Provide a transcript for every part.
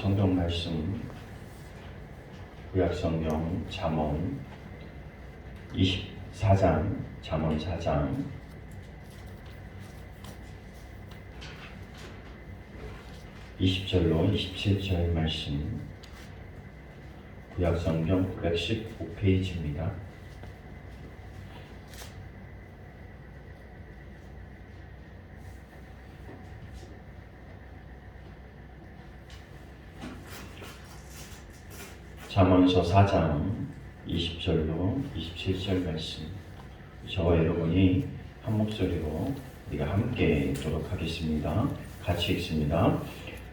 성경 말씀 구약 성경 잠언 24장 잠언 4장 20절로 27절 말씀 구약 성경 915페이지입니다. 잠언서 4장 20절로 27절 말씀 저와 여러분이 한 목소리로 우리가 함께 읽도록 하겠습니다. 같이 읽습니다.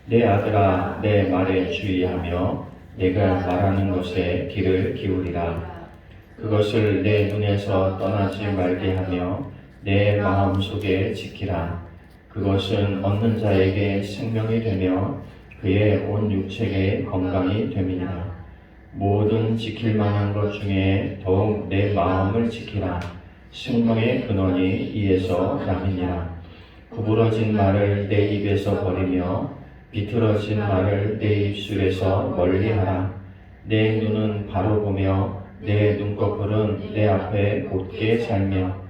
내 아들아 내 말에 주의하며 내가 말하는 것에 귀를 기울이라. 그것을 내 눈에서 떠나지 말게 하며 내 마음속에 지키라. 그것은 얻는 자에게 생명이 되며 그의 온 육체에 건강이 됨이니라. 모든 지킬 만한 것 중에 더욱 내 마음을 지키라. 생명의 근원이 이에서 남이니라. 구부러진 말을 내 입에서 버리며 비틀어진 말을 내 입술에서 멀리하라. 내 눈은 바로 보며 내 눈꺼풀은 내 앞에 곧게 살며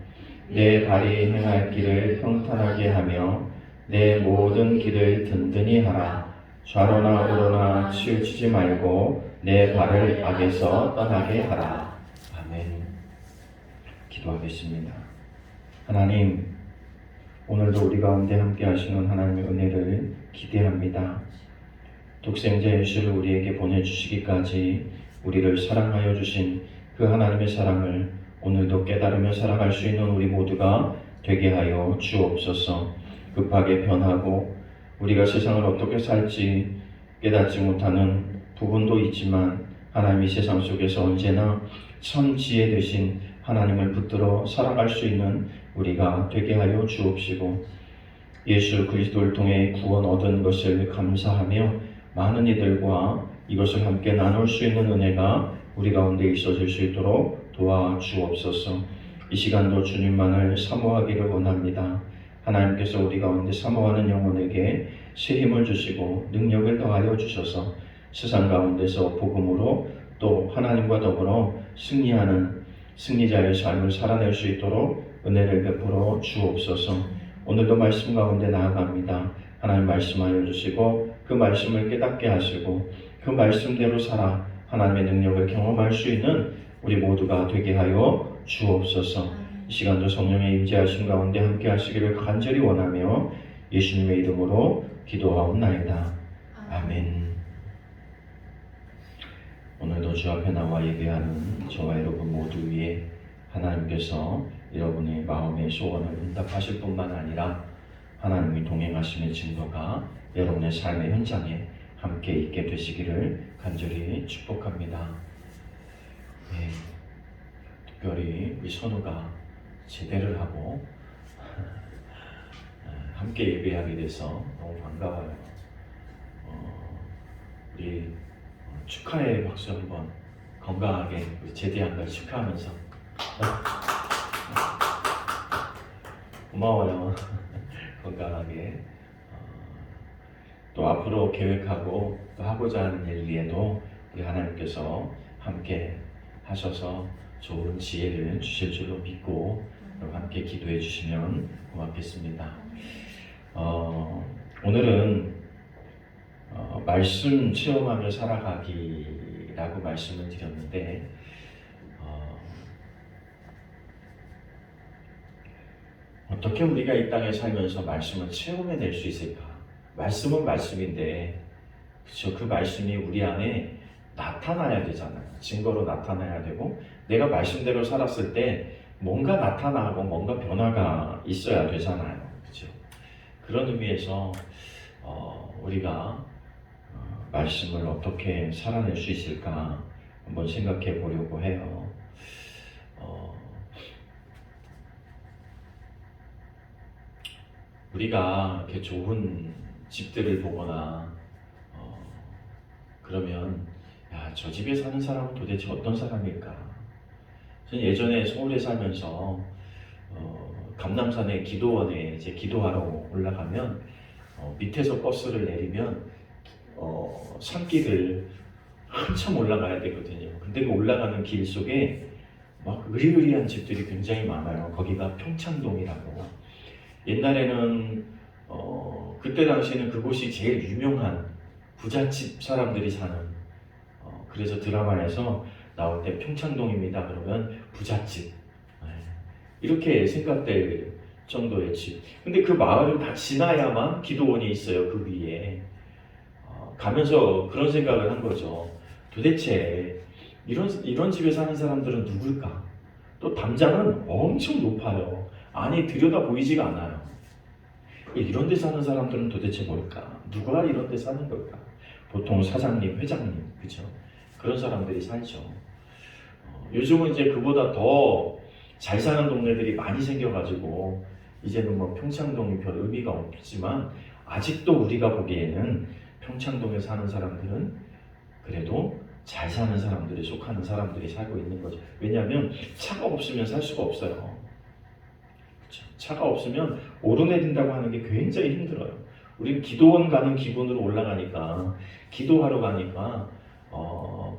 내 발이 행할 길을 평탄하게 하며 내 모든 길을 든든히 하라. 좌로나 우로나 치우치지 말고 내 발을 악에서 떠나게 하라. 아멘. 기도하겠습니다. 하나님, 오늘도 우리 가운데 함께 하시는 하나님의 은혜를 기대합니다. 독생자 예수를 우리에게 보내주시기까지 우리를 사랑하여 주신 그 하나님의 사랑을 오늘도 깨달으며 살아갈 수 있는 우리 모두가 되게 하여 주옵소서. 급하게 변하고 우리가 세상을 어떻게 살지 깨닫지 못하는 부분도 있지만 하나님이 세상 속에서 언제나 선지혜 되신 하나님을 붙들어 살아갈 수 있는 우리가 되게 하여 주옵시고 예수 그리스도를 통해 구원 얻은 것을 감사하며 많은 이들과 이것을 함께 나눌 수 있는 은혜가 우리 가운데 있어질 수 있도록 도와주옵소서. 이 시간도 주님만을 사모하기를 원합니다. 하나님께서 우리 가운데 사모하는 영혼에게 새 힘을 주시고 능력을 더하여 주셔서 세상 가운데서 복음으로 또 하나님과 더불어 승리하는 승리자의 삶을 살아낼 수 있도록 은혜를 베풀어 주옵소서. 오늘도 말씀 가운데 나아갑니다. 하나님 말씀하여 주시고 그 말씀을 깨닫게 하시고 그 말씀대로 살아 하나님의 능력을 경험할 수 있는 우리 모두가 되게 하여 주옵소서. 이 시간도 성령의 임재하심 가운데 함께 하시기를 간절히 원하며 예수님의 이름으로 기도하옵나이다. 아멘. 오늘도 주 앞에 나와 예배하는 저와 여러분 모두 위에 하나님께서 여러분의 마음의 소원을 응답하실 뿐만 아니라 하나님이 동행하심의 증거가 여러분의 삶의 현장에 함께 있게 되시기를 간절히 축복합니다. 네, 특별히 우리 선우가 제대를 하고 함께 예배하게 돼서 너무 반가워요. 우리 축하의 박수 한번 건강하게 우리 제대한 걸 축하하면서 고마워요. 건강하게 또 앞으로 계획하고 또 하고자 하는 일 위에도 우리 하나님께서 함께 하셔서 좋은 지혜를 주실 줄로 믿고 함께 기도해 주시면 고맙겠습니다. 오늘은 말씀 체험하며 살아가기라고 말씀을 드렸는데 어떻게 우리가 이 땅에 살면서 말씀을 체험해낼 수 있을까? 말씀은 말씀인데 그렇죠? 그 말씀이 우리 안에 나타나야 되잖아요. 증거로 나타나야 되고 내가 말씀대로 살았을 때 뭔가 나타나고 뭔가 변화가 있어야 되잖아요. 그렇죠? 그런 의미에서 우리가 말씀을 어떻게 살아낼 수 있을까 한번 생각해 보려고 해요. 우리가 이렇게 좋은 집들을 보거나 그러면 야, 저 집에 사는 사람은 도대체 어떤 사람일까? 저는 예전에 서울에 살면서 감남산의 기도원에 이제 기도하러 올라가면 밑에서 버스를 내리면 산길을 한참 올라가야 되거든요. 근데 그 올라가는 길 속에 막 으리으리한 집들이 굉장히 많아요. 거기가 평창동이라고. 옛날에는 그때 당시에는 그곳이 제일 유명한 부잣집 사람들이 사는 그래서 드라마에서 나올 때 평창동입니다 그러면 부잣집 이렇게 생각될 정도의 집. 근데 그 마을을 다 지나야만 기도원이 있어요. 그 위에 가면서 그런 생각을 한 거죠. 도대체 이런 집에 사는 사람들은 누굴까? 또 담장은 엄청 높아요. 안이 들여다 보이지가 않아요. 이런 데 사는 사람들은 도대체 뭘까? 누가 이런 데 사는 걸까? 보통 사장님, 회장님, 그죠? 그런 사람들이 살죠. 요즘은 이제 그보다 더 잘 사는 동네들이 많이 생겨가지고 이제는 뭐 평창동이 별 의미가 없지만 아직도 우리가 보기에는 평창동에 사는 사람들은 그래도 잘 사는 사람들에 속하는 사람들이 살고 있는 거죠. 왜냐하면 차가 없으면 살 수가 없어요. 그렇죠? 차가 없으면 오르내린다고 하는 게 굉장히 힘들어요. 우리는 기도원 가는 기분으로 올라가니까 기도하러 가니까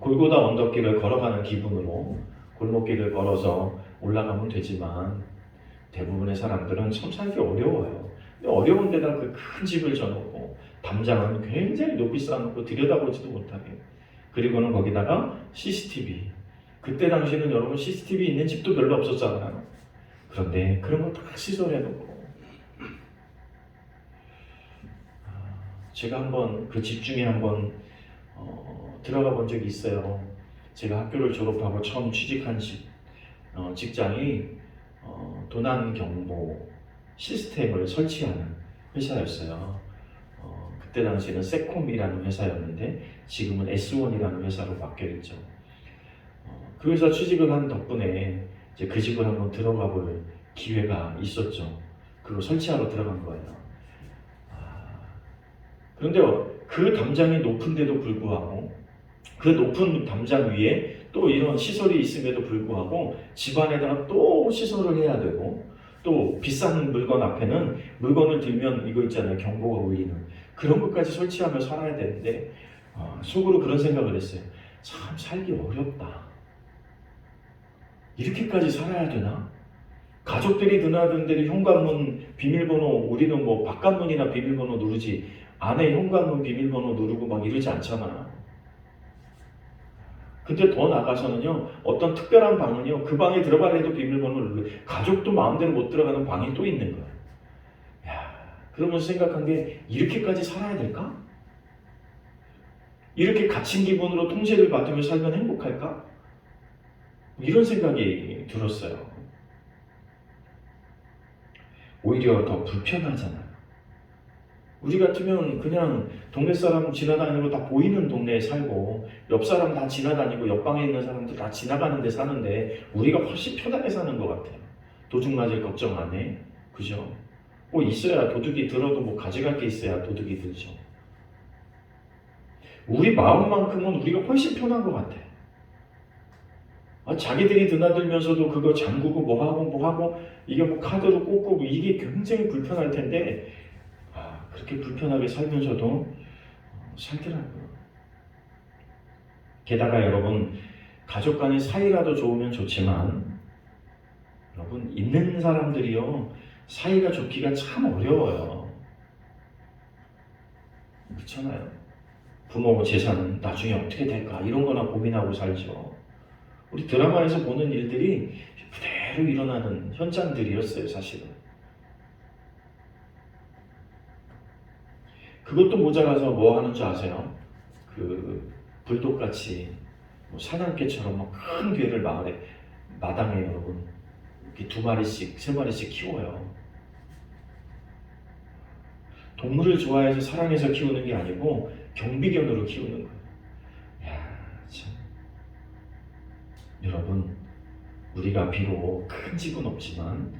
골고다 언덕길을 걸어가는 기분으로 골목길을 걸어서 올라가면 되지만 대부분의 사람들은 참 살기 어려워요. 근데 어려운 데다 그 큰 집을 져놓고 담장은 굉장히 높이 쌓아놓고 들여다보지도 못하게 그리고는 거기다가 CCTV 그때 당시에는 여러분 CCTV 있는 집도 별로 없었잖아요. 그런데 그런 거 다 시설해놓고 제가 한번 그 집 중에 한번 들어가 본 적이 있어요. 제가 학교를 졸업하고 처음 취직한 직장이 도난 경보 시스템을 설치하는 회사였어요. 그때 당시에는 세콤이라는 회사였는데 지금은 S1이라는 회사로 바뀌었죠. 그 회사 취직을 한 덕분에 이제 그 집을 한번 들어가 볼 기회가 있었죠. 그거 설치하러 들어간 거예요. 그런데 그 담장이 높은데도 불구하고 그 높은 담장 위에 또 이런 시설이 있음에도 불구하고 집안에다가 또 시설을 해야 되고 또 비싼 물건 앞에는 물건을 들면 이거 있잖아요. 경보가 울리는 그런 것까지 설치하며 살아야 되는데 속으로 그런 생각을 했어요. 참 살기 어렵다. 이렇게까지 살아야 되나? 가족들이 드나든데 현관문 비밀번호 우리는 뭐 바깥문이나 비밀번호 누르지 안에 현관문 비밀번호 누르고 막 이러지 않잖아요. 근데 더 나가서는요 어떤 특별한 방은요 그 방에 들어가려도 비밀번호를 누르고 가족도 마음대로 못 들어가는 방이 또 있는 거예요. 그러면서 생각한 게 이렇게까지 살아야 될까? 이렇게 갇힌 기분으로 통제를 받으며 살면 행복할까? 이런 생각이 들었어요. 오히려 더 불편하잖아요. 우리 같으면 그냥 동네 사람 지나다니는 거 다 보이는 동네에 살고 옆 사람 다 지나다니고 옆방에 있는 사람들 다 지나가는 데 사는데 우리가 훨씬 편하게 사는 것 같아요. 도둑 맞을 걱정 안 해. 그죠? 뭐 있어야 도둑이 들어도 뭐 가져갈 게 있어야 도둑이 들죠. 우리 마음만큼은 우리가 훨씬 편한 것 같아. 자기들이 드나들면서도 그거 잠그고 뭐하고 이게 뭐 카드로 꽂고 이게 굉장히 불편할 텐데 그렇게 불편하게 살면서도 살더라고요. 게다가 여러분 가족 간의 사이라도 좋으면 좋지만 여러분 있는 사람들이요 사이가 좋기가 참 어려워요. 그렇잖아요. 부모 재산 나중에 어떻게 될까 이런 거나 고민하고 살죠. 우리 드라마에서 보는 일들이 그대로 일어나는 현장들이었어요. 사실은. 그것도 모자라서 뭐 하는 줄 아세요? 그 불독같이 뭐 사냥개처럼 막 큰 개를 마당에 여러분 이렇게 2마리씩 3마리씩 키워요. 동물을 좋아해서 사랑해서 키우는 게 아니고 경비견으로 키우는 거예요. 참. 여러분 우리가 비록 큰 집은 없지만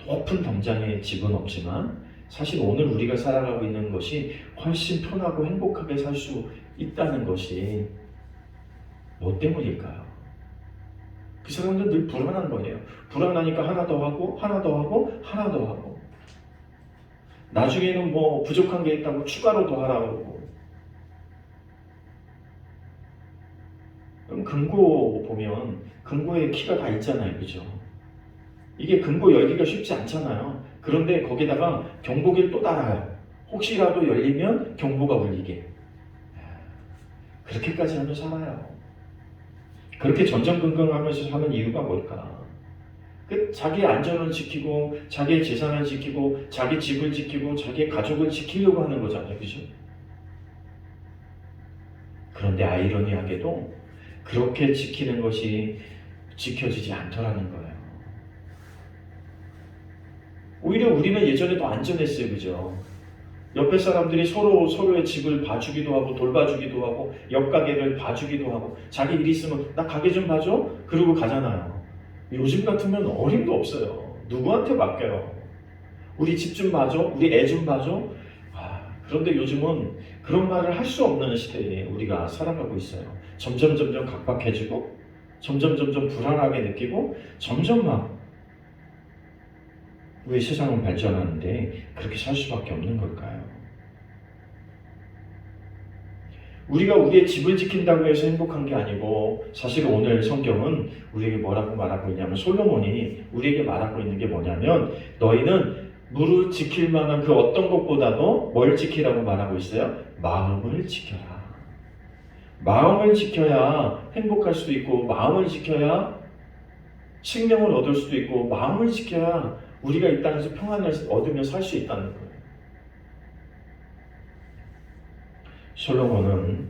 높은 담장의 집은 없지만 사실 오늘 우리가 살아가고 있는 것이 훨씬 편하고 행복하게 살 수 있다는 것이 뭐 때문일까요? 그 사람들은 늘 불안한 거예요. 불안하니까 하나 더 하고 하나 더 하고 하나 더 하고 나중에는 뭐 부족한 게 있다고 추가로 더 하라고 그럼 금고 보면 금고에 키가 다 있잖아요. 그죠? 이게 금고 열기가 쉽지 않잖아요. 그런데 거기다가 경보기를 또 달아요. 혹시라도 열리면 경보가 울리게. 그렇게까지 하면 살아요. 그렇게 전전긍긍하면서 사는 이유가 뭘까? 자기의 안전을 지키고 자기의 재산을 지키고 자기 집을 지키고 자기의 가족을 지키려고 하는 거잖아요. 그죠? 그런데 아이러니하게도 그렇게 지키는 것이 지켜지지 않더라는 거예요. 오히려 우리는 예전에 더 안전했어요. 그죠? 옆에 사람들이 서로의 집을 봐주기도 하고 돌봐주기도 하고 옆 가게를 봐주기도 하고 자기 일 있으면 나 가게 좀 봐줘? 그러고 가잖아요. 요즘 같으면 어림도 없어요. 누구한테 맡겨요? 우리 집 좀 봐줘? 우리 애 좀 봐줘? 그런데 요즘은 그런 말을 할 수 없는 시대에 우리가 살아가고 있어요. 점점 각박해지고 점점 불안하게 느끼고 점점 왜 세상은 발전하는데 그렇게 살 수밖에 없는 걸까요? 우리가 우리의 집을 지킨다고 해서 행복한 게 아니고 사실 오늘 성경은 우리에게 뭐라고 말하고 있냐면 솔로몬이 우리에게 말하고 있는 게 뭐냐면 너희는 무릇 지킬 만한 그 어떤 것보다도 뭘 지키라고 말하고 있어요? 마음을 지켜라. 마음을 지켜야 행복할 수도 있고 마음을 지켜야 생명을 얻을 수도 있고 마음을 지켜야 우리가 이 땅에서 평안을 얻으며 살 수 있다는 거예요. 솔로몬은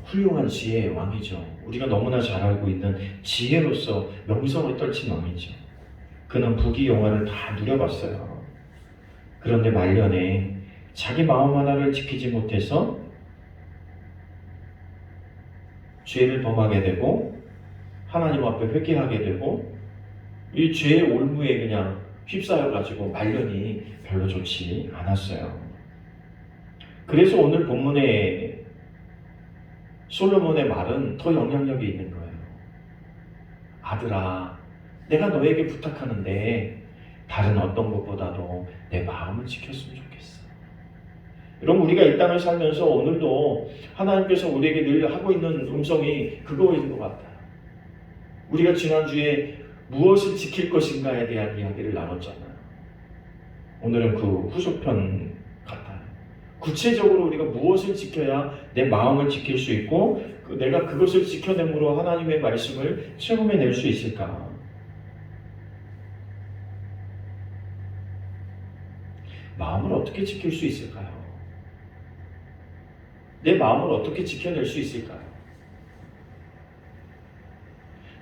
훌륭한 지혜의 왕이죠. 우리가 너무나 잘 알고 있는 지혜로서 명성을 떨친 왕이죠. 그는 부귀 영화를 다 누려봤어요. 그런데 말년에 자기 마음 하나를 지키지 못해서 죄를 범하게 되고 하나님 앞에 회개하게 되고 이 죄의 올무에 그냥 휩싸여가지고 말년이 별로 좋지 않았어요. 그래서 오늘 본문의 솔로몬의 말은 더 영향력이 있는 거예요. 아들아, 내가 너에게 부탁하는데 다른 어떤 것보다도 내 마음을 지켰으면 좋겠어. 여러분, 우리가 이 땅을 살면서 오늘도 하나님께서 우리에게 늘 하고 있는 음성이 그거인 것 같아요. 우리가 지난주에 무엇을 지킬 것인가에 대한 이야기를 나눴잖아요. 오늘은 그 후속편 같아요. 구체적으로 우리가 무엇을 지켜야 내 마음을 지킬 수 있고 내가 그것을 지켜냄으로 하나님의 말씀을 체험해낼 수 있을까? 마음을 어떻게 지킬 수 있을까요? 내 마음을 어떻게 지켜낼 수 있을까요?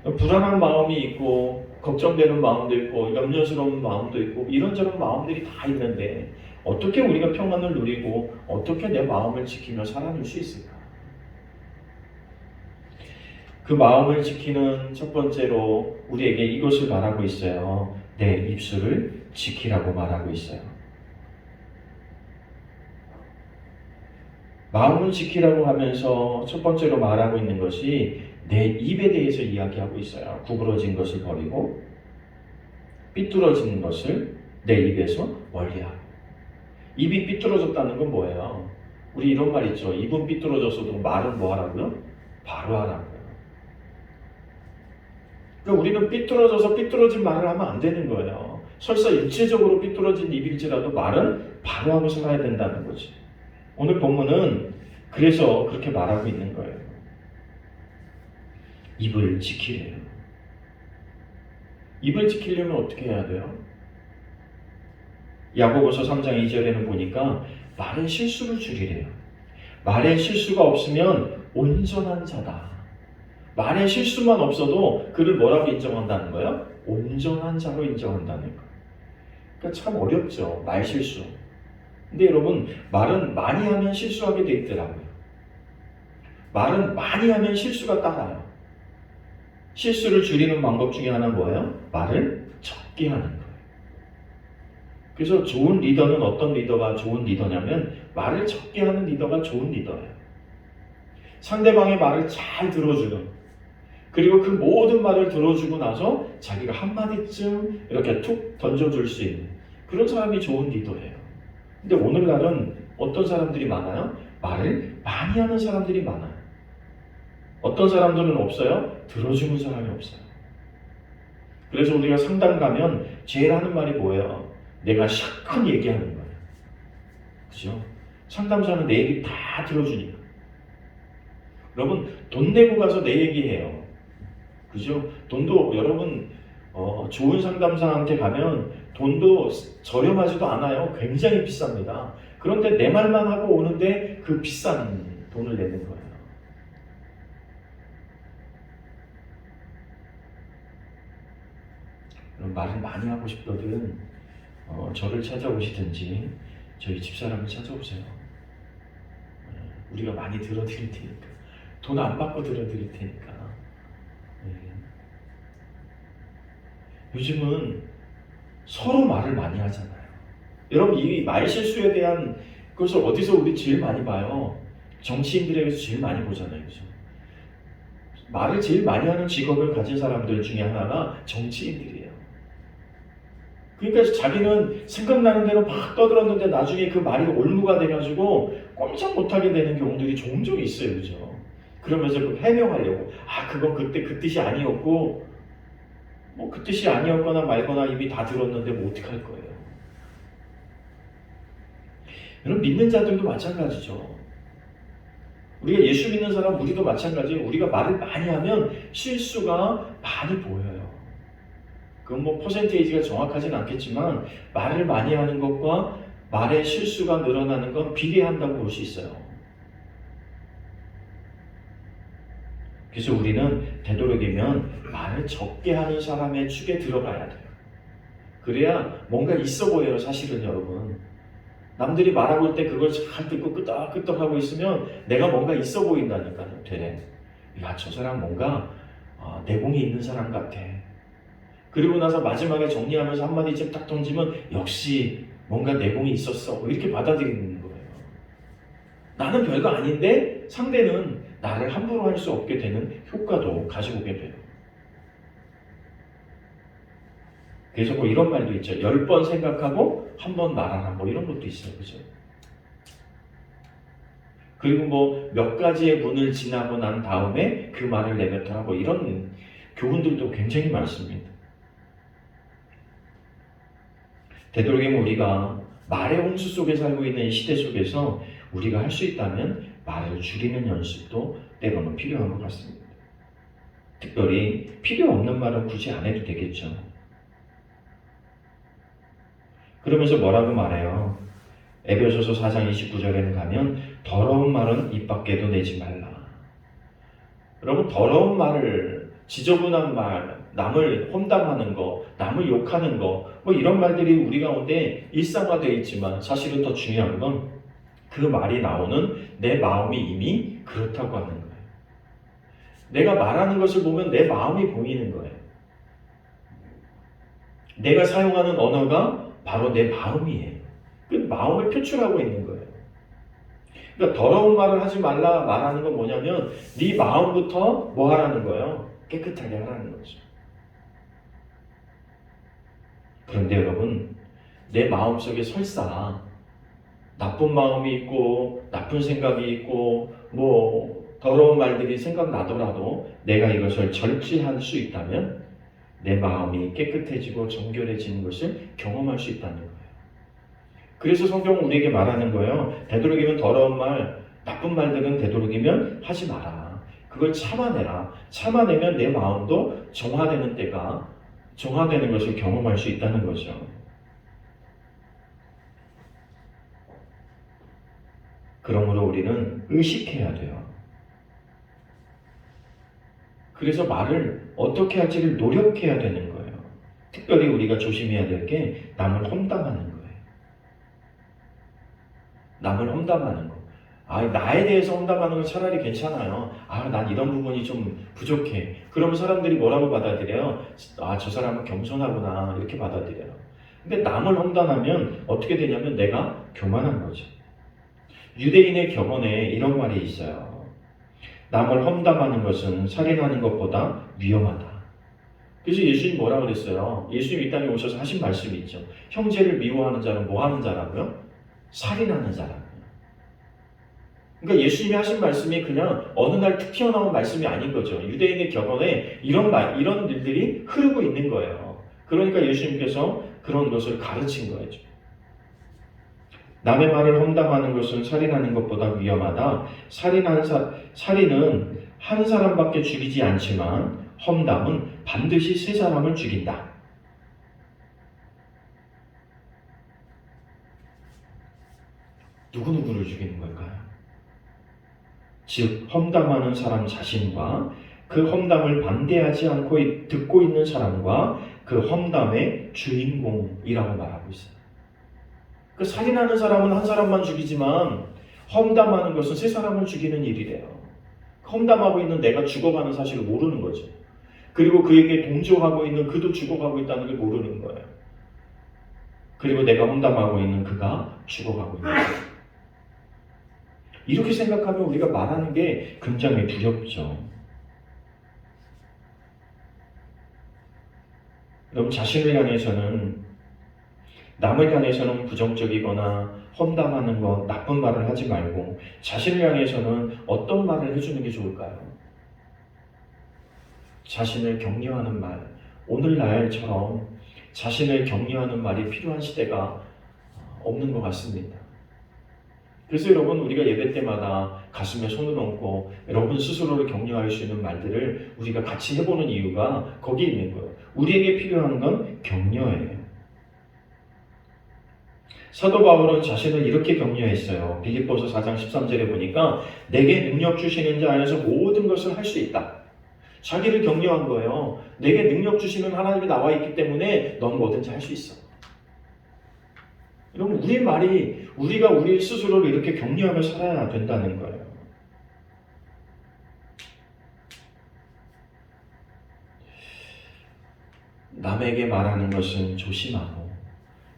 불안한 마음이 있고 걱정되는 마음도 있고 염려스러운 마음도 있고 이런저런 마음들이 다 있는데 어떻게 우리가 평안을 누리고 어떻게 내 마음을 지키며 살아낼 수 있을까? 그 마음을 지키는 첫 번째로 우리에게 이것을 말하고 있어요. 내 입술을 지키라고 말하고 있어요. 마음을 지키라고 하면서 첫 번째로 말하고 있는 것이 내 입에 대해서 이야기하고 있어요. 구부러진 것을 버리고 삐뚤어진 것을 내 입에서 멀리하고. 입이 삐뚤어졌다는 건 뭐예요? 우리 이런 말 있죠. 입은 삐뚤어졌어도 말은 뭐 하라고요? 바로 하라고요. 그러니까 우리는 삐뚤어져서 삐뚤어진 말을 하면 안 되는 거예요. 설사 일체적으로 삐뚤어진 입일지라도 말은 바로 하고 살아야 된다는 거지. 오늘 본문은 그래서 그렇게 말하고 있는 거예요. 입을 지키래요. 입을 지키려면 어떻게 해야 돼요? 야고보서 3장 2절에는 보니까 말의 실수를 줄이래요. 말의 실수가 없으면 온전한 자다. 말의 실수만 없어도 그를 뭐라고 인정한다는 거예요? 온전한 자로 인정한다는 거예요. 그러니까 참 어렵죠. 말 실수. 근데 여러분, 말은 많이 하면 실수하게 돼 있더라고요. 말은 많이 하면 실수가 따라요. 실수를 줄이는 방법 중에 하나는 뭐예요? 말을 적게 하는 거예요. 그래서 좋은 리더는 어떤 리더가 좋은 리더냐면 말을 적게 하는 리더가 좋은 리더예요. 상대방의 말을 잘 들어주는, 그리고 그 모든 말을 들어주고 나서 자기가 한마디쯤 이렇게 툭 던져줄 수 있는 그런 사람이 좋은 리더예요. 근데 오늘날은 어떤 사람들이 많아요? 말을 많이 하는 사람들이 많아요. 어떤 사람들은 없어요? 들어주는 사람이 없어요. 그래서 우리가 상담 가면 제일 하는 말이 뭐예요? 내가 샥큰 얘기하는 거예요. 그죠? 상담사는 내 얘기 다 들어주니까. 여러분, 돈 내고 가서 내 얘기해요. 그죠? 돈도 여러분 좋은 상담사한테 가면 돈도 저렴하지도 않아요. 굉장히 비쌉니다. 그런데 내 말만 하고 오는데 그 비싼 돈을 내는 거예요. 말을 많이 하고 싶거든 저를 찾아오시든지 저희 집사람을 찾아오세요. 우리가 많이 들어드릴 테니까. 돈 안 받고 들어드릴 테니까. 요즘은 서로 말을 많이 하잖아요. 여러분, 이 말 실수에 대한 것을 어디서 우리 제일 많이 봐요? 정치인들에게서 제일 많이 보잖아요. 그죠? 말을 제일 많이 하는 직업을 가진 사람들 중에 하나가 정치인들이에요. 그러니까 자기는 생각나는 대로 막 떠들었는데 나중에 그 말이 올무가 돼가지고 꼼짝 못하게 되는 경우들이 종종 있어요. 그죠? 그러면서 그 해명하려고 그건 그때 그 뜻이 아니었고 뭐 그 뜻이 아니었거나 말거나 이미 다 들었는데 뭐 어떡할 거예요. 여러분, 믿는 자들도 마찬가지죠. 우리가 예수 믿는 사람 우리도 마찬가지예요. 우리가 말을 많이 하면 실수가 많이 보여요. 그건 뭐 퍼센테이지가 정확하진 않겠지만 말을 많이 하는 것과 말의 실수가 늘어나는 건 비례한다고 볼 수 있어요. 그래서 우리는 되도록이면 말을 적게 하는 사람의 축에 들어가야 돼요. 그래야 뭔가 있어 보여요. 사실은 여러분, 남들이 말하고 있을 때 그걸 잘 듣고 끄떡끄떡하고 있으면 내가 뭔가 있어 보인다니까요. 야, 저 사람 뭔가 내공이 있는 사람 같아. 그리고 나서 마지막에 정리하면서 한마디쯤 딱 던지면 역시 뭔가 내공이 있었어, 이렇게 받아들이는 거예요. 나는 별거 아닌데 상대는 나를 함부로 할 수 없게 되는 효과도 가지고 오게 돼요. 그래서 뭐 이런 말도 있죠. 10번 생각하고 한 번 말하라, 뭐 이런 것도 있어요. 그죠? 그리고 뭐 몇 가지의 문을 지나고 난 다음에 그 말을 내뱉어라, 뭐 이런 교훈들도 굉장히 많습니다. 되도록이면 우리가 말의 홍수 속에 살고 있는 이 시대 속에서 우리가 할 수 있다면 말을 줄이는 연습도 때로는 필요한 것 같습니다. 특별히 필요 없는 말은 굳이 안 해도 되겠죠. 그러면서 뭐라고 말해요? 에베소서 4장 29절에는 가면 더러운 말은 입 밖에도 내지 말라. 여러분, 더러운 말을, 지저분한 말, 남을 험담하는 거, 남을 욕하는 거, 뭐 이런 말들이 우리 가운데 일상화되어 있지만 사실은 더 중요한 건 그 말이 나오는 내 마음이 이미 그렇다고 하는 거예요. 내가 말하는 것을 보면 내 마음이 보이는 거예요. 내가 사용하는 언어가 바로 내 마음이에요. 그 마음을 표출하고 있는 거예요. 그러니까 더러운 말을 하지 말라 말하는 건 뭐냐면 네 마음부터 뭐 하라는 거예요? 깨끗하게 하라는 거죠. 그런데 여러분, 내 마음속에 설사 나쁜 마음이 있고 나쁜 생각이 있고 뭐 더러운 말들이 생각나더라도 내가 이것을 절제할 수 있다면 내 마음이 깨끗해지고 정결해지는 것을 경험할 수 있다는 거예요. 그래서 성경은 우리에게 말하는 거예요. 되도록이면 더러운 말, 나쁜 말들은 되도록이면 하지 마라. 그걸 참아내라. 참아내면 내 마음도 정화되는 때가, 정화되는 것을 경험할 수 있다는 거죠. 그러므로 우리는 의식해야 돼요. 그래서 말을 어떻게 할지를 노력해야 되는 거예요. 특별히 우리가 조심해야 될 게 남을 험담하는 거예요. 남을 험담하는 거. 나에 대해서 험담하는 건 차라리 괜찮아요. 난 이런 부분이 좀 부족해. 그러면 사람들이 뭐라고 받아들여요? 저 사람은 겸손하구나, 이렇게 받아들여요. 근데 남을 험담하면 어떻게 되냐면 내가 교만한 거죠. 유대인의 격언에 이런 말이 있어요. 남을 험담하는 것은 살인하는 것보다 위험하다. 그래서 예수님 뭐라고 그랬어요? 예수님 이 땅에 오셔서 하신 말씀이 있죠. 형제를 미워하는 자는 뭐 하는 자라고요? 살인하는 자라고요. 그러니까 예수님이 하신 말씀이 그냥 어느 날 툭 튀어나온 말씀이 아닌 거죠. 유대인의 격언에 이런 일들이 흐르고 있는 거예요. 그러니까 예수님께서 그런 것을 가르친 거죠. 남의 말을 험담하는 것은 살인하는 것보다 위험하다. 살인은 한 사람밖에 죽이지 않지만 험담은 반드시 세 사람을 죽인다. 누구누구를 죽이는 걸까요? 즉 험담하는 사람 자신과 그 험담을 반대하지 않고 듣고 있는 사람과 그 험담의 주인공이라고 말하고 있어요. 그 살인하는 사람은 한 사람만 죽이지만 험담하는 것은 세 사람을 죽이는 일이래요. 험담하고 있는 내가 죽어가는 사실을 모르는 거죠. 그리고 그에게 동조하고 있는 그도 죽어가고 있다는 걸 모르는 거예요. 그리고 내가 험담하고 있는 그가 죽어가고 있는 거예요. 이렇게 생각하면 우리가 말하는 게 굉장히 두렵죠. 여러분 자신을 향해서는 남을 향해서는 부정적이거나 험담하는 것, 나쁜 말을 하지 말고 자신을 향해서는 어떤 말을 해주는 게 좋을까요? 자신을 격려하는 말, 오늘날처럼 자신을 격려하는 말이 필요한 시대가 없는 것 같습니다. 그래서 여러분 우리가 예배 때마다 가슴에 손을 얹고 여러분 스스로를 격려할 수 있는 말들을 우리가 같이 해보는 이유가 거기에 있는 거예요. 우리에게 필요한 건 격려예요. 사도 바울은 자신을 이렇게 격려했어요. 빌립보서 4장 13절에 보니까 내게 능력 주시는 자 안에서 모든 것을 할 수 있다. 자기를 격려한 거예요. 내게 능력 주시는 하나님이 나와 있기 때문에 넌 뭐든지 할 수 있어. 여러분 우리 말이 우리가 우리 스스로를 이렇게 격려하며 살아야 된다는 거예요. 남에게 말하는 것은 조심하고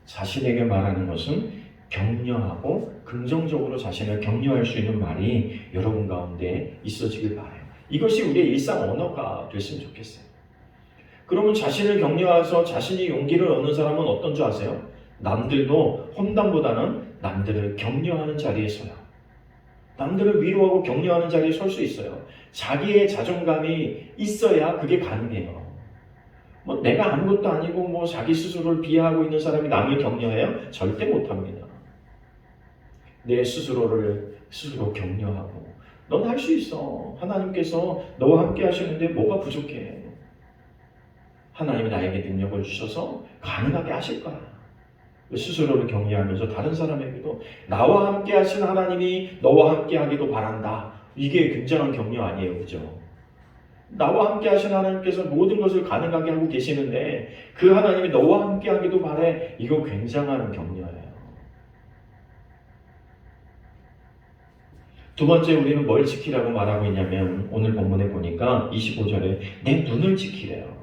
자신에게 말하는 것은 격려하고 긍정적으로 자신을 격려할 수 있는 말이 여러분 가운데 있어지길 바라요. 이것이 우리의 일상 언어가 됐으면 좋겠어요. 그러면 자신을 격려해서 자신이 용기를 얻는 사람은 어떤 줄 아세요? 남들도 험담보다는 남들을 격려하는 자리에 서요. 남들을 위로하고 격려하는 자리에 설 수 있어요. 자기의 자존감이 있어야 그게 가능해요. 내가 아무것도 아니고 자기 스스로를 비하하고 있는 사람이 남을 격려해요? 절대 못합니다. 내 스스로를 스스로 격려하고 넌 할 수 있어. 하나님께서 너와 함께 하시는데 뭐가 부족해? 하나님이 나에게 능력을 주셔서 가능하게 하실 거야. 스스로를 격려하면서 다른 사람에게도 나와 함께 하신 하나님이 너와 함께 하기도 바란다. 이게 굉장한 격려 아니에요. 그죠? 나와 함께 하신 하나님께서 모든 것을 가능하게 하고 계시는데 그 하나님이 너와 함께 하기도 바래. 이거 굉장한 격려예요. 두 번째 우리는 뭘 지키라고 말하고 있냐면 오늘 본문에 보니까 25절에 내 눈을 지키래요.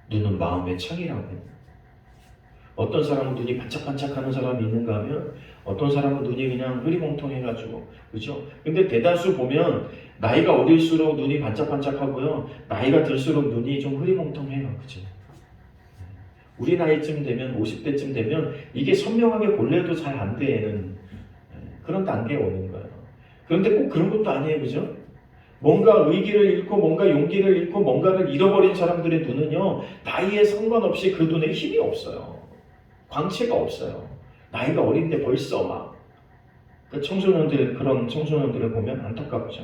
눈은 마음의 창이라고. 어떤 사람은 눈이 반짝반짝하는 사람이 있는가 하면 어떤 사람은 눈이 그냥 흐리멍텅해가지고 그죠? 근데 대다수 보면 나이가 어릴수록 눈이 반짝반짝하고요. 나이가 들수록 눈이 좀 흐리멍텅해요. 그죠? 우리 나이쯤 되면 50대쯤 되면 이게 선명하게 볼래도 잘 안 되는 그런 단계에 오는 거예요. 그런데 꼭 그런 것도 아니에요. 그죠? 뭔가 의기를 잃고 뭔가 용기를 잃고 뭔가를 잃어버린 사람들의 눈은요. 나이에 상관없이 그 눈에 힘이 없어요. 광채가 없어요. 나이가 어린데 벌써 막 그런 청소년들을 보면 안타깝죠.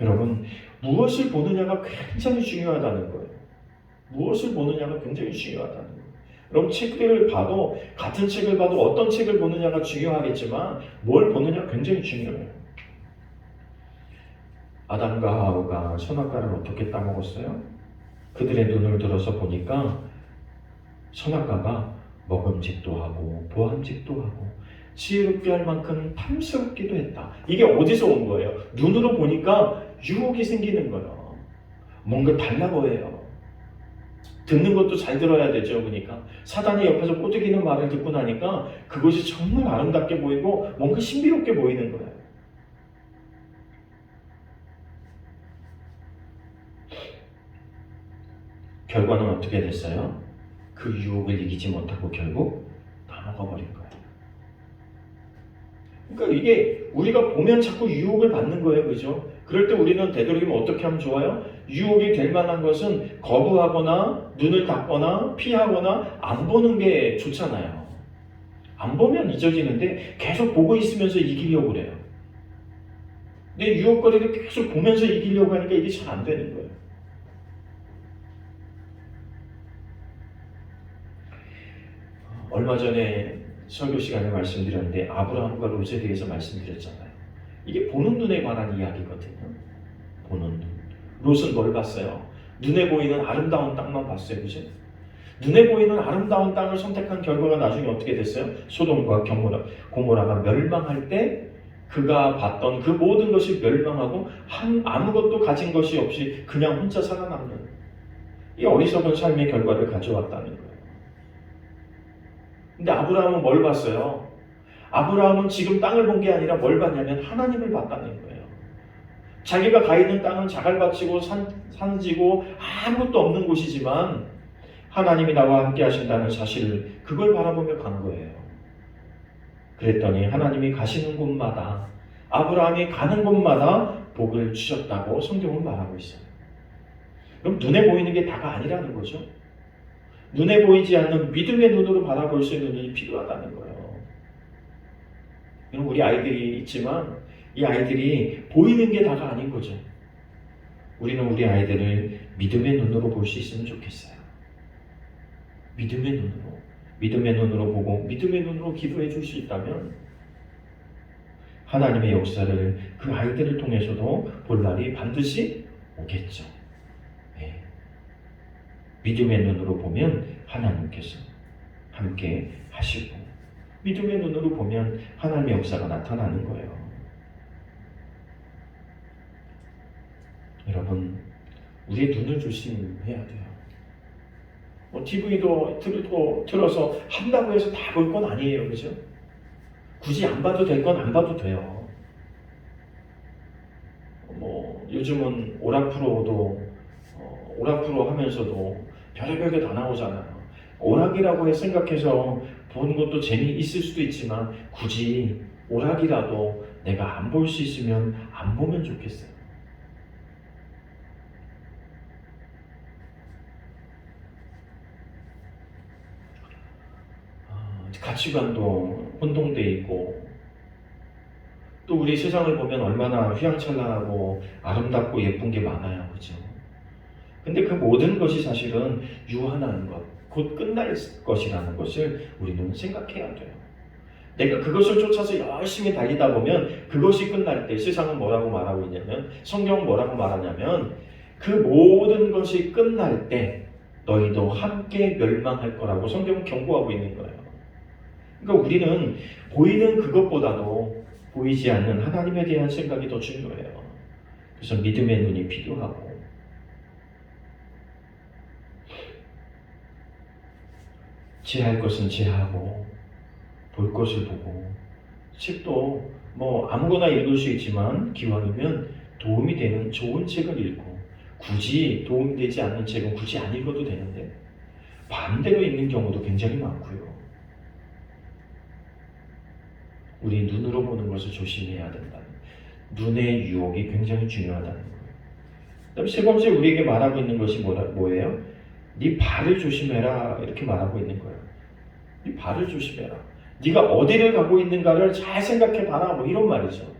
여러분 무엇을 보느냐가 굉장히 중요하다는 거예요. 무엇을 보느냐가 굉장히 중요하다는 거예요. 여러분 책들을 봐도 같은 책을 봐도 어떤 책을 보느냐가 중요하겠지만 뭘 보느냐가 굉장히 중요해요. 아담과 하와가 선악과를 어떻게 따먹었어요? 그들의 눈을 들어서 보니까 선악과가 먹음직도 하고 보암직도 하고 지혜롭게 할 만큼 탐스럽기도 했다. 이게 어디서 온 거예요? 눈으로 보니까 유혹이 생기는 거예요. 뭔가 달라 보여요. 듣는 것도 잘 들어야 되죠. 그러니까 사단이 옆에서 꼬드기는 말을 듣고 나니까 그것이 정말 아름답게 보이고 뭔가 신비롭게 보이는 거예요. 결과는 어떻게 됐어요? 그 유혹을 이기지 못하고 결국 다 먹어버린 거예요. 그러니까 이게 우리가 보면 자꾸 유혹을 받는 거예요. 그죠? 그럴 때 우리는 되도록이면 어떻게 하면 좋아요? 유혹이 될 만한 것은 거부하거나 눈을 닫거나 피하거나 안 보는 게 좋잖아요. 안 보면 잊어지는데 계속 보고 있으면서 이기려고 그래요. 근데 유혹거리를 계속 보면서 이기려고 하니까 이게 잘 안 되는 거예요. 얼마 전에 설교 시간에 말씀드렸는데 아브라함과 롯에 대해서 말씀드렸잖아요. 이게 보는 눈에 관한 이야기거든요. 보는 눈. 롯은 뭘 봤어요? 눈에 보이는 아름다운 땅만 봤어요. 그죠? 눈에 보이는 아름다운 땅을 선택한 결과가 나중에 어떻게 됐어요? 소돔과 고모라가 멸망할 때 그가 봤던 그 모든 것이 멸망하고 아무것도 가진 것이 없이 그냥 혼자 살아남는 이 어리석은 삶의 결과를 가져왔다는 거예요. 근데 아브라함은 뭘 봤어요? 아브라함은 지금 땅을 본 게 아니라 뭘 봤냐면 하나님을 봤다는 거예요. 자기가 가 있는 땅은 자갈밭이고 산지고 아무것도 없는 곳이지만 하나님이 나와 함께 하신다는 사실을 그걸 바라보며 간 거예요. 그랬더니 하나님이 가시는 곳마다 아브라함이 가는 곳마다 복을 주셨다고 성경은 말하고 있어요. 그럼 눈에 보이는 게 다가 아니라는 거죠. 눈에 보이지 않는 믿음의 눈으로 바라볼 수 있는 눈이 필요하다는 거예요. 우리 아이들이 있지만 이 아이들이 보이는 게 다가 아닌 거죠. 우리는 우리 아이들을 믿음의 눈으로 볼 수 있으면 좋겠어요. 믿음의 눈으로 보고 믿음의 눈으로 기도해 줄 수 있다면 하나님의 역사를 그 아이들을 통해서도 볼 날이 반드시 오겠죠. 네. 믿음의 눈으로 보면 하나님께서 함께 하시고 믿음의 눈으로 보면 하나님의 역사가 나타나는 거예요. 여러분, 우리의 눈을 조심해야 돼요. TV도 틀어서 한다고 해서 다 볼 건 아니에요. 그죠? 굳이 안 봐도 될 건 안 봐도 돼요. 요즘은 오락프로 하면서도 별의별 게 다 나오잖아요. 오락이라고 생각해서 보는 것도 재미있을 수도 있지만 굳이 오락이라도 내가 안 볼 수 있으면 안 보면 좋겠어요. 가치관도 혼동돼 있고 또 우리 세상을 보면 얼마나 휘황찬란하고 아름답고 예쁜 게 많아요. 그죠? 근데 그 모든 것이 사실은 유한한 것, 곧 끝날 것이라는 것을 우리는 생각해야 돼요. 내가 그것을 쫓아서 열심히 달리다 보면 그것이 끝날 때 세상은 뭐라고 말하고 있냐면 성경은 뭐라고 말하냐면 그 모든 것이 끝날 때 너희도 함께 멸망할 거라고 성경은 경고하고 있는 거예요. 그러니까 우리는 보이는 그것보다도 보이지 않는 하나님에 대한 생각이 더 중요해요. 그래서 믿음의 눈이 필요하고 제할 것은 제하고 볼 것을 보고 책도 아무거나 읽을 수 있지만 기왕이면 도움이 되는 좋은 책을 읽고 굳이 도움이 되지 않는 책은 굳이 안 읽어도 되는데 반대로 읽는 경우도 굉장히 많고요. 우리 눈으로 보는 것을 조심해야 된다. 눈의 유혹이 굉장히 중요하다는 거예요. 그다음 세 번째 우리에게 말하고 있는 것이 뭐예요? 네 발을 조심해라 이렇게 말하고 있는 거예요. 네 발을 조심해라. 네가 어디를 가고 있는가를 잘 생각해봐라 이런 말이죠.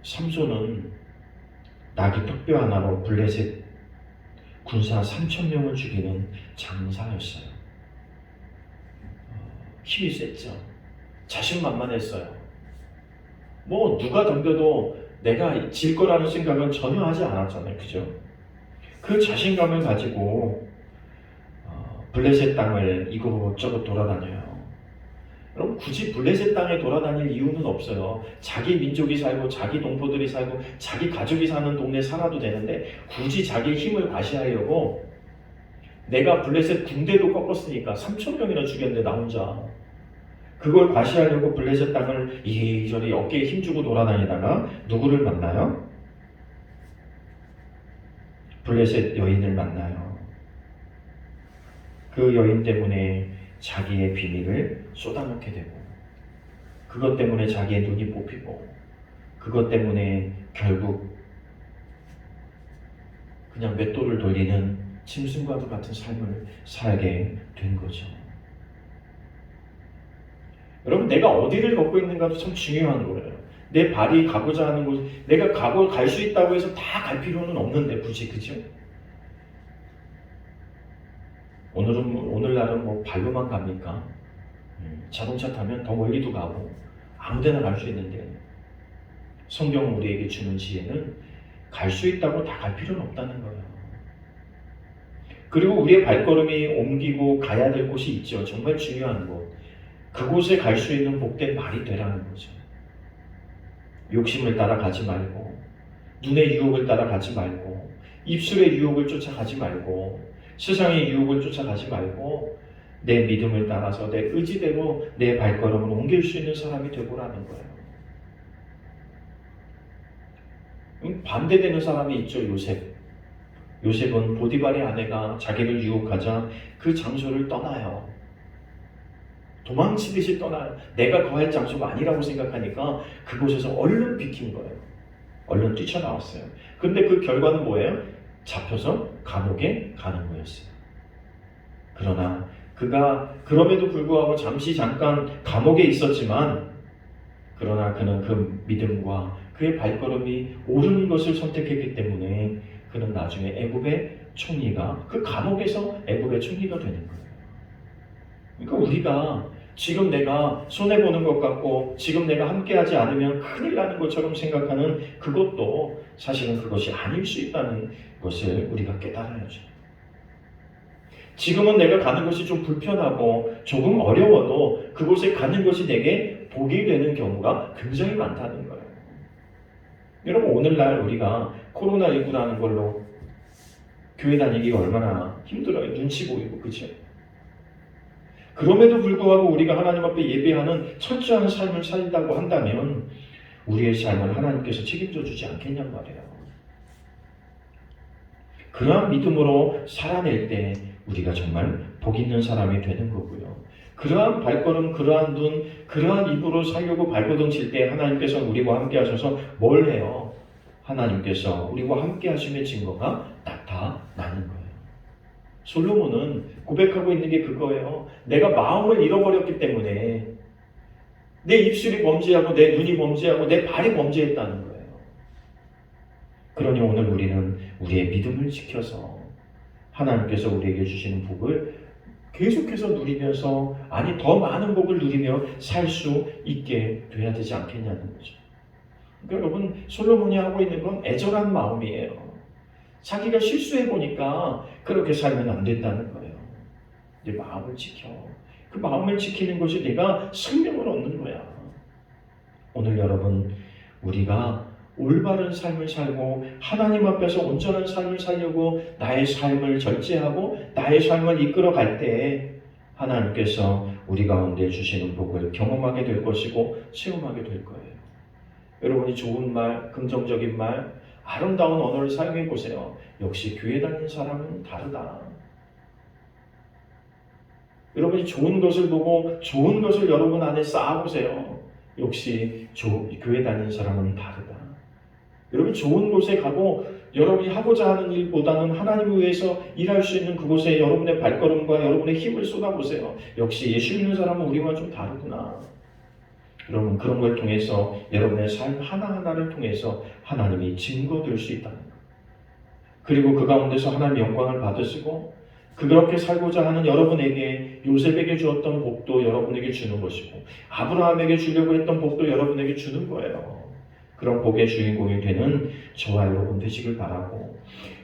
삼손은 나귀 턱뼈 하나로 블레셋 군사 3,000명을 죽이는 장사였어요. 힘이 셌죠. 자신만만했어요. 누가 덤벼도 내가 질 거라는 생각은 전혀 하지 않았잖아요. 그죠? 그 자신감을 가지고 블레셋 땅을 이곳저곳 돌아다녀요. 그럼 굳이 블레셋 땅에 돌아다닐 이유는 없어요. 자기 민족이 살고 자기 동포들이 살고 자기 가족이 사는 동네에 살아도 되는데 굳이 자기의 힘을 과시하려고 내가 블레셋 군대도 꺾었으니까 3,000명이나 죽였는데 나 혼자 그걸 과시하려고 블레셋 땅을 이리저리 어깨에 힘주고 돌아다니다가 누구를 만나요? 블레셋 여인을 만나요. 그 여인 때문에 자기의 비밀을 쏟아놓게 되고, 그것 때문에 자기의 눈이 뽑히고, 그것 때문에 결국 그냥 맷돌을 돌리는 짐승과도 같은 삶을 살게 된 거죠. 여러분, 내가 어디를 걷고 있는가도 참 중요한 거예요. 내 발이 가고자 하는 곳, 내가 갈 수 있다고 해서 다 갈 필요는 없는데 굳이, 그죠? 오늘날은 뭐 발로만 갑니까? 자동차 타면 더 멀리도 가고 아무데나 갈 수 있는데, 성경은 우리에게 주는 지혜는 갈 수 있다고 다 갈 필요는 없다는 거예요. 그리고 우리의 발걸음이 옮기고 가야 될 곳이 있죠. 정말 중요한 곳. 그곳에 갈 수 있는 복된 말이 되라는 거죠. 욕심을 따라가지 말고, 눈의 유혹을 따라가지 말고, 입술의 유혹을 쫓아가지 말고, 세상의 유혹을 쫓아가지 말고, 내 믿음을 따라서 내 의지대로 내 발걸음을 옮길 수 있는 사람이 되고라는 거예요. 반대되는 사람이 있죠. 요셉은 보디발의 아내가 자기를 유혹하자 그 장소를 떠나요. 도망치듯이 떠나요. 내가 거할 장소가 아니라고 생각하니까 그곳에서 얼른 비킨 거예요. 얼른 뛰쳐나왔어요. 근데 그 결과는 뭐예요? 잡혀서 감옥에 가는 거였어요. 그러나 그가 그럼에도 불구하고 잠깐 감옥에 있었지만, 그러나 그는 그 믿음과 그의 발걸음이 옳은 것을 선택했기 때문에 그는 나중에 애굽의 총리가, 그 감옥에서 애굽의 총리가 되는 거예요. 그러니까 우리가 지금 내가 손해보는 것 같고 지금 내가 함께하지 않으면 큰일 나는 것처럼 생각하는 그것도 사실은 그것이 아닐 수 있다는 것을 우리가 깨달아야죠. 지금은 내가 가는 것이 좀 불편하고 조금 어려워도 그곳에 가는 것이 내게 복이 되는 경우가 굉장히 많다는 거예요. 여러분, 오늘날 우리가 코로나19라는 걸로 교회 다니기가 얼마나 힘들어요. 눈치 보이고, 그렇죠? 그럼에도 불구하고 우리가 하나님 앞에 예배하는 철저한 삶을 살다고 한다면 우리의 삶을 하나님께서 책임져 주지 않겠냔 말이에요. 그러한 믿음으로 살아낼 때 우리가 정말 복 있는 사람이 되는 거고요. 그러한 발걸음, 그러한 눈, 그러한 입으로 살려고 발버둥칠 때 하나님께서 우리와 함께 하셔서 뭘 해요? 하나님께서 우리와 함께 하심의 증거가 나타나는 거예요. 솔로몬은 고백하고 있는 게 그거예요. 내가 마음을 잃어버렸기 때문에 내 입술이 범죄하고 내 눈이 범죄하고 내 발이 범죄했다는 거예요. 그러니 오늘 우리는 우리의 믿음을 지켜서 하나님께서 우리에게 주시는 복을 계속해서 누리면서, 아니 더 많은 복을 누리며 살 수 있게 돼야 되지 않겠냐는 거죠. 그러니까 여러분, 솔로몬이 하고 있는 건 애절한 마음이에요. 자기가 실수해보니까 그렇게 살면 안 된다는 거예요. 내 마음을 지켜. 그 마음을 지키는 것이 내가 생명을 얻는 거야. 오늘 여러분, 우리가 올바른 삶을 살고 하나님 앞에서 온전한 삶을 살려고 나의 삶을 절제하고 나의 삶을 이끌어갈 때 하나님께서 우리 가운데 주시는 복을 경험하게 될 것이고 체험하게 될 거예요. 여러분이 좋은 말, 긍정적인 말, 아름다운 언어를 사용해 보세요. 역시 교회 다니는 사람은 다르다. 여러분이 좋은 것을 보고 좋은 것을 여러분 안에 쌓아보세요. 역시 교회 다니는 사람은 다르다. 여러분 좋은 곳에 가고 여러분이 하고자 하는 일보다는 하나님을 위해서 일할 수 있는 그곳에 여러분의 발걸음과 여러분의 힘을 쏟아보세요. 역시 예수 믿는 사람은 우리와 좀 다르구나. 여러분 그런 걸 통해서 여러분의 삶 하나하나를 통해서 하나님이 증거될 수 있다는 것. 그리고 그 가운데서 하나님의 영광을 받으시고 그렇게 살고자 하는 여러분에게 요셉에게 주었던 복도 여러분에게 주는 것이고 아브라함에게 주려고 했던 복도 여러분에게 주는 거예요. 그런 복의 주인공이 되는 저와 여러분 되시길 바라고,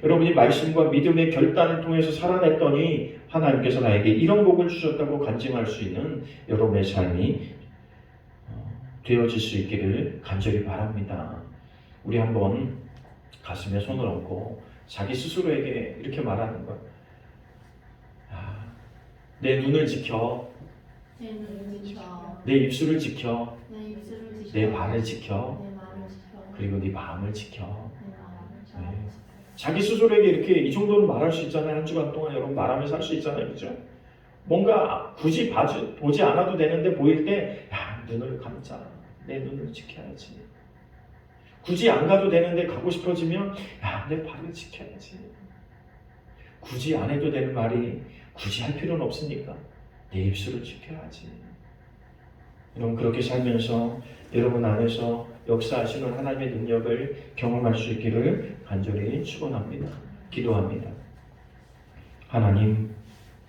여러분이 말씀과 믿음의 결단을 통해서 살아냈더니 하나님께서 나에게 이런 복을 주셨다고 간증할 수 있는 여러분의 삶이 되어질 수 있기를 간절히 바랍니다. 우리 한번 가슴에 손을 얹고 자기 스스로에게 이렇게 말하는 것. 내 눈을 지켜, 내 입술을 지켜, 내 발을 지켜, 그리고 네 마음을 지켜. 네. 자기 스스로에게 이렇게 이 정도는 말할 수 있잖아요. 한 주간 동안 여러분 말하면서 할 수 있잖아요. 그죠? 뭔가 굳이 보지 않아도 되는데 보일 때, 야, 눈을 감자. 내 눈을 지켜야지. 굳이 안 가도 되는데 가고 싶어지면, 야, 내 발을 지켜야지. 굳이 안 해도 되는 말이 굳이 할 필요는 없으니까 내 입술을 지켜야지. 여러분, 그렇게 살면서 여러분 안에서 역사하시는 하나님의 능력을 경험할 수 있기를 간절히 축원합니다. 기도합니다. 하나님,